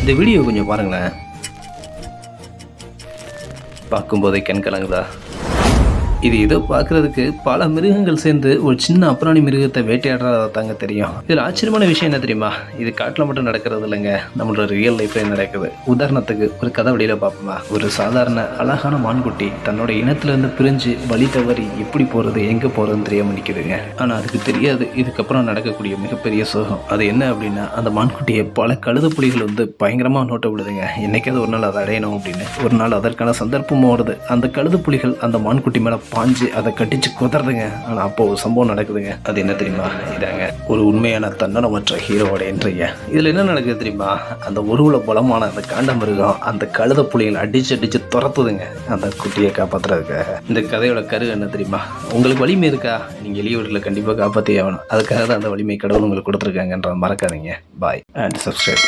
இந்த வீடியோ கொஞ்சம் பாருங்களேன். பார்க்கும்போதே கண் கலங்குதா? இது ஏதோ பார்க்குறதுக்கு பல மிருகங்கள் சேர்ந்து ஒரு சின்ன அப்ராணி மிருகத்தை வேட்டையாடுறதா தாங்க தெரியும். இதில் ஆச்சரியமான விஷயம் என்ன தெரியுமா? இது காட்டில் மட்டும் நடக்கிறது இல்லைங்க, நம்மளோட ரியல் லைஃப்லேயும் நடக்குது. உதாரணத்துக்கு ஒரு கதை வழியில் பார்ப்போமா? ஒரு சாதாரண அழகான மான்குட்டி தன்னோட இனத்துலேருந்து பிரிஞ்சு வழி தவறி எப்படி போகிறது எங்கே போகிறதுன்னு தெரியாமல் நிற்குதுங்க. ஆனால் அதுக்கு தெரியாது இதுக்கப்புறம் நடக்கக்கூடிய மிகப்பெரிய சோகம். அது என்ன அப்படின்னா, அந்த மான்குட்டியை பல கழுத புலிகள் வந்து பயங்கரமாக நோட்ட விடுதுங்க. என்னைக்காவது ஒரு நாள் அதை அடையணும் அப்படின்னு. ஒரு நாள் அதற்கான சந்தர்ப்பமும் வருது. அந்த கழுத புலிகள் அந்த மான்குட்டி மேலே பாஞ்சு அதை கட்டிச்சு குதறதுங்க. ஆனால் அப்போ ஒரு சம்பவம் நடக்குதுங்க. அது என்ன தெரியுமா? இதாங்க ஒரு உண்மையான தன்னலமற்ற ஹீரோவோட இன்றைய. இதில் என்ன நடக்குது தெரியுமா? அந்த உருவுல பலமான அந்த காண்ட மிருகம் அந்த கழுத புலிகளை அடிச்சு துரத்துதுங்க அந்த குட்டியை காப்பாற்றுறதுக்காக. இந்த கதையோட கரு என்ன தெரியுமா? உங்களுக்கு வலிமை இருக்கா? நீங்கள் எளியவர்களை கண்டிப்பாக காப்பாற்றி ஆகணும். அதுக்காக தான் அந்த வலிமை கடவுள் உங்களுக்கு கொடுத்துருக்காங்கன்ற மறக்காதீங்க. பாய் அண்ட் சப்ஸ்கிரைப்.